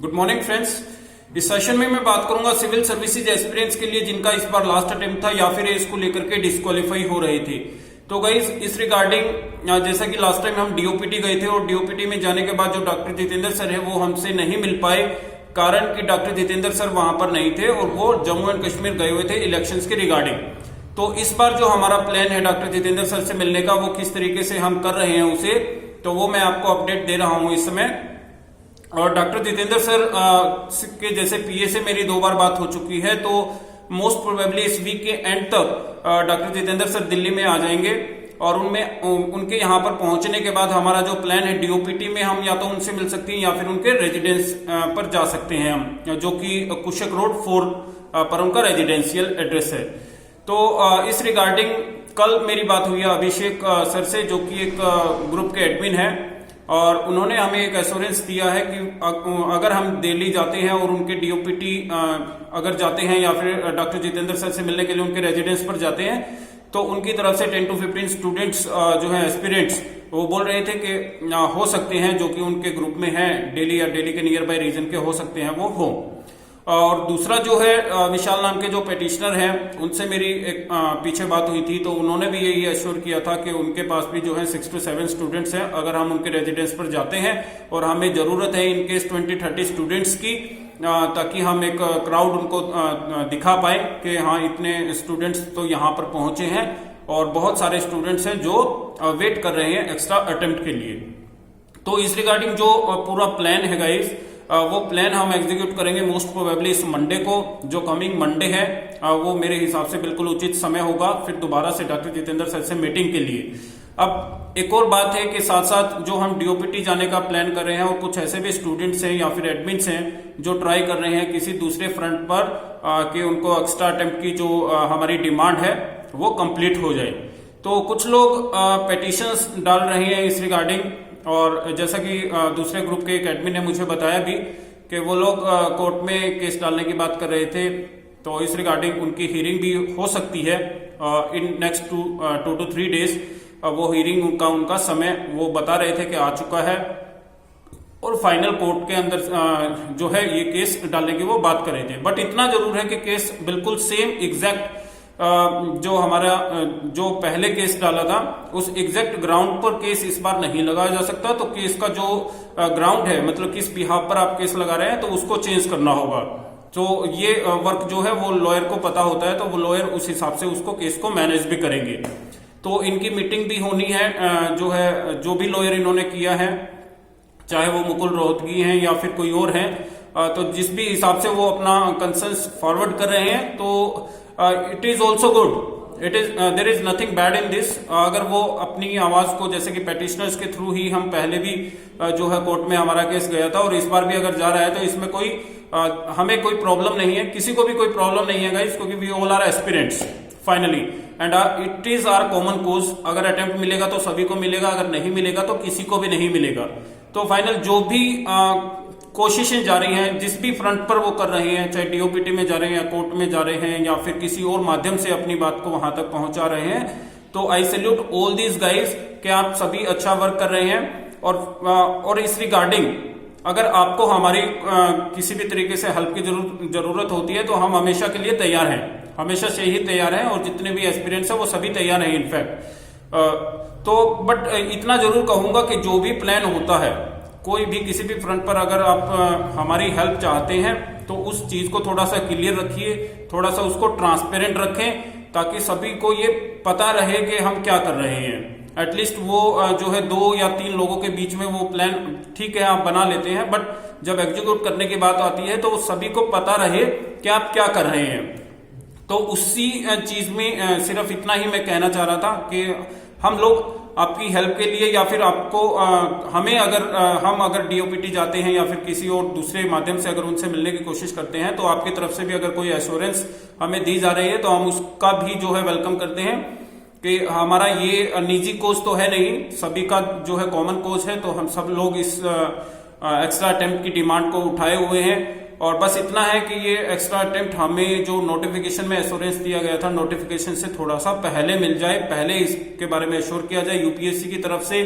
Good morning friends. इस session में मैं बात करूंगा सिविल सर्विसेज एस्पिरेंट्स के लिए जिनका इस बार लास्ट अटेम्प्ट था या फिर इसको लेकर के डिस्क्वालीफाई हो रहे थे। तो गाइस इस रिगार्डिंग जैसा कि लास्ट टाइम हम डीओपीटी गए थे और डीओपीटी में जाने के बाद जो डॉक्टर जितेंद्र सर है वो हमसे नहीं मिल पाए, कारण कि डॉक्टर जितेंद्र सर वहां पर नहीं थे और वो जम्मू एंड कश्मीर गए हुए थे इलेक्शंस के रिगार्डिंग। तो इस बार जो हमारा प्लान है डॉक्टर जितेंद्र सर से मिलने का, वो किस तरीके से हम कर रहे हैं उसे, तो वो मैं आपको अपडेट दे रहा हूं इस समय। और डॉक्टर जितेंद्र सर के जैसे पीए से मेरी 2 बार बात हो चुकी है, तो मोस्ट प्रोबेबली इस वीक के एंड तक डॉक्टर जितेंद्र सर दिल्ली में आ जाएंगे और उनके यहाँ पर पहुंचने के बाद हमारा जो प्लान है डीओपीटी में हम या तो उनसे मिल सकते हैं या फिर उनके रेजिडेंस पर जा सकते हैं हम, जो कि कुशक रोड 4 पर उनका रेजिडेंशियल एड्रेस है। तो इस रिगार्डिंग कल मेरी बात हुई है अभिषेक सर से, जो कि एक ग्रुप के एडमिन है, और उन्होंने हमें एक एश्योरेंस दिया है कि अगर हम दिल्ली जाते हैं और उनके डीओपीटी अगर जाते हैं या फिर डॉक्टर जितेंद्र सर से मिलने के लिए उनके रेजिडेंस पर जाते हैं, तो उनकी तरफ से 10 to 15 स्टूडेंट्स जो है एस्पिरेंट्स, वो बोल रहे थे कि हो सकते हैं जो कि उनके ग्रुप में हैं दिल्ली या दिल्ली के नियर बाय रीजन के हो सकते हैं वो हो। और दूसरा जो है विशाल नाम के जो पेटिशनर हैं, उनसे मेरी एक पीछे बात हुई थी, तो उन्होंने भी यही एश्योर किया था कि उनके पास भी जो है 6 to 7 स्टूडेंट्स हैं अगर हम उनके रेजिडेंस पर जाते हैं, और हमें जरूरत है इनकेस 20-30 स्टूडेंट्स की, ताकि हम एक क्राउड उनको दिखा पाए कि हाँ इतने स्टूडेंट्स तो यहाँ पर पहुंचे हैं और बहुत सारे स्टूडेंट्स हैं जो वेट कर रहे हैं एक्स्ट्रा अटेम्प्ट के लिए। तो इस रिगार्डिंग जो पूरा प्लान है गाइस, वो प्लान हम एग्जीक्यूट करेंगे मोस्ट प्रोबेबली इस मंडे को, जो कमिंग मंडे है, वो मेरे हिसाब से बिल्कुल उचित समय होगा फिर दोबारा से डॉक्टर जितेंद्र सर से मीटिंग के लिए। अब एक और बात है कि साथ साथ जो हम डीओपीटी जाने का प्लान कर रहे हैं और कुछ ऐसे भी स्टूडेंट्स हैं या फिर एडमिन्स हैं जो ट्राई कर रहे हैं किसी दूसरे फ्रंट पर कि उनको एक्स्ट्रा अटेम्प्ट की जो हमारी डिमांड है वो कंप्लीट हो जाए। तो कुछ लोग पेटिशंस डाल रहे हैं इस रिगार्डिंग, और जैसा कि दूसरे ग्रुप के एक एडमिन ने मुझे बताया भी कि वो लोग कोर्ट में केस डालने की बात कर रहे थे, तो इस रिगार्डिंग उनकी हियरिंग भी हो सकती है इन नेक्स्ट 2 to 3 डेज। वो हियरिंग उनका समय वो बता रहे थे कि आ चुका है, और फाइनल कोर्ट के अंदर जो है ये केस डालने की वो बात कर रहे थे। बट इतना जरूर है कि केस बिल्कुल सेम एग्जैक्ट जो हमारा जो पहले केस डाला था उस एग्जैक्ट ग्राउंड पर केस इस बार नहीं लगाया जा सकता। तो केस का जो ग्राउंड है, मतलब किस बिहाफ पर आप केस लगा रहे हैं, तो उसको चेंज करना होगा। तो ये वर्क जो है वो लॉयर को पता होता है, तो वो लॉयर उस हिसाब से उसको केस को मैनेज भी करेंगे। तो इनकी मीटिंग भी होनी है, जो भी लॉयर इन्होंने किया है, चाहे वो मुकुल रोहतगी हैं या फिर कोई और हैं, तो जिस भी हिसाब से वो अपना कंसर्न्स फॉरवर्ड कर रहे हैं, तो it is also good, there is nothing bad in this. अगर वो अपनी आवाज को, जैसे कि पेटिशनर्स के थ्रू ही हम पहले भी जो है कोर्ट में हमारा केस गया था और इस बार भी अगर जा रहा है, तो इसमें कोई हमें कोई प्रॉब्लम नहीं है, किसी को भी कोई प्रॉब्लम नहीं है गाइस, क्योंकि we all are aspirants finally, and it is our common cause. अगर अटेम्प्ट मिलेगा तो सभी को मिलेगा, अगर नहीं मिलेगा तो किसी को भी नहीं मिलेगा। तो फाइनल जो भी कोशिशें जा रही हैं, जिस भी फ्रंट पर वो कर रहे हैं, चाहे डीओपीटी में जा रहे हैं या कोर्ट में जा रहे हैं या फिर किसी और माध्यम से अपनी बात को वहां तक पहुंचा रहे हैं, तो आई सैल्यूट ऑल दीज गाइज कि आप सभी अच्छा वर्क कर रहे हैं। और इस रिगार्डिंग अगर आपको हमारी किसी भी तरीके से हेल्प की जरूरत होती है, तो हम हमेशा के लिए तैयार हैं, हमेशा से ही तैयार हैं, और जितने भी एस्पिरेंट्स हैं वो सभी तैयार हैं इनफैक्ट। तो बट इतना जरूर कहूंगा कि जो भी प्लान होता है, कोई भी किसी भी फ्रंट पर अगर आप हमारी हेल्प चाहते हैं, तो उस चीज को थोड़ा सा क्लियर रखिए, थोड़ा सा उसको ट्रांसपेरेंट रखें, ताकि सभी को ये पता रहे कि हम क्या कर रहे हैं। एटलीस्ट वो जो है 2 या 3 लोगों के बीच में वो प्लान ठीक है आप बना लेते हैं, बट जब एग्जीक्यूट करने की बात आती है तो सभी को पता रहे कि आप क्या कर रहे हैं। तो उसी चीज में सिर्फ इतना ही मैं कहना चाह रहा था कि हम लोग आपकी हेल्प के लिए, या फिर आपको हमें हम अगर डीओपीटी जाते हैं या फिर किसी और दूसरे माध्यम से अगर उनसे मिलने की कोशिश करते हैं, तो आपकी तरफ से भी अगर कोई एश्योरेंस हमें दी जा रही है, तो हम उसका भी जो है वेलकम करते हैं कि हमारा ये निजी कोज तो है नहीं, सभी का जो है कॉमन कोज है, तो हम सब लोग इस एक्स्ट्रा अटेम्प्ट की डिमांड को उठाए हुए हैं। और बस इतना है कि ये एक्स्ट्रा अटेम्प्ट हमें जो नोटिफिकेशन में एश्योरेंस दिया गया था, नोटिफिकेशन से थोड़ा सा पहले मिल जाए, पहले इसके बारे में एश्योर किया जाए यूपीएससी की तरफ से,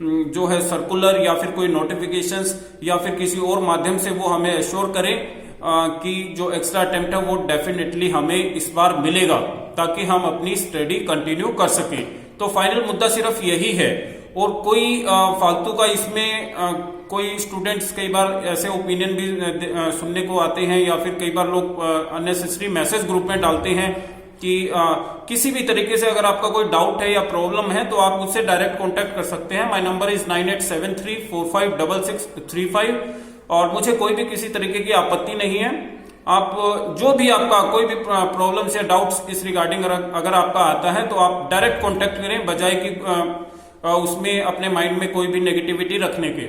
जो है सर्कुलर या फिर कोई नोटिफिकेशंस या फिर किसी और माध्यम से वो हमें एश्योर करें कि जो एक्स्ट्रा अटेम्प्ट है वो डेफिनेटली हमें इस बार मिलेगा, ताकि हम अपनी स्टडी कंटिन्यू कर सकें। तो फाइनल मुद्दा सिर्फ यही है, और कोई फालतू का इसमें कोई स्टूडेंट्स कई बार ऐसे ओपिनियन भी सुनने को आते हैं, या फिर कई बार लोग अननेसेसरी मैसेज ग्रुप में डालते हैं कि किसी भी तरीके से अगर आपका कोई डाउट है या प्रॉब्लम है तो आप मुझसे डायरेक्ट कांटेक्ट कर सकते हैं। माय नंबर इज 9873456635, और मुझे कोई भी किसी तरीके की आपत्ति नहीं है। आप जो भी आपका कोई भी प्रॉब्लम्स या डाउट्स इस रिगार्डिंग अगर आपका आता है तो आप डायरेक्ट कांटेक्ट करें, बजाय कि उसमें अपने माइंड में कोई भी नेगेटिविटी रखने के।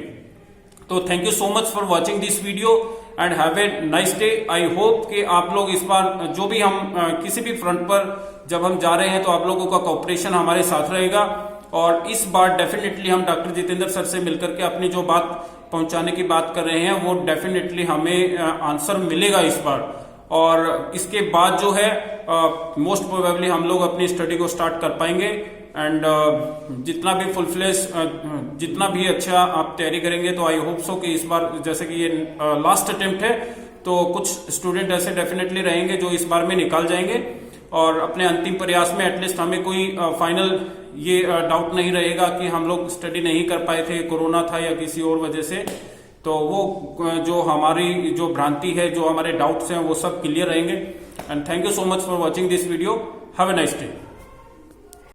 तो thank you so much for watching this video and have a nice day. I hope कि आप लोग इस बार जो भी हम किसी भी फ्रंट पर जब हम जा रहे हैं तो आप लोगों का कोऑपरेशन हमारे साथ रहेगा, और इस बार डेफिनेटली हम डॉक्टर जितेंद्र सर से मिलकर के अपनी जो बात पहुंचाने की बात कर रहे हैं वो डेफिनेटली हमें आंसर मिलेगा इस बार। और इसके बाद जो है मोस्ट प्रोबेबली हम लोग अपनी स्टडी को स्टार्ट कर पाएंगे, एंड जितना भी फुल फ्लेश जितना भी अच्छा आप तैयारी करेंगे तो आई होप सो कि इस बार, जैसे कि ये लास्ट अटेम्प्ट है, तो कुछ स्टूडेंट ऐसे डेफिनेटली रहेंगे जो इस बार में निकाल जाएंगे, और अपने अंतिम प्रयास में एटलीस्ट हमें कोई फाइनल ये डाउट नहीं रहेगा कि हम लोग स्टडी नहीं कर पाए थे, कोरोना था या किसी और वजह से। तो वो जो हमारी जो भ्रांति है, जो हमारे डाउट्स हैं, वो सब क्लियर रहेंगे। And thank you so much for watching this video. Have a nice day.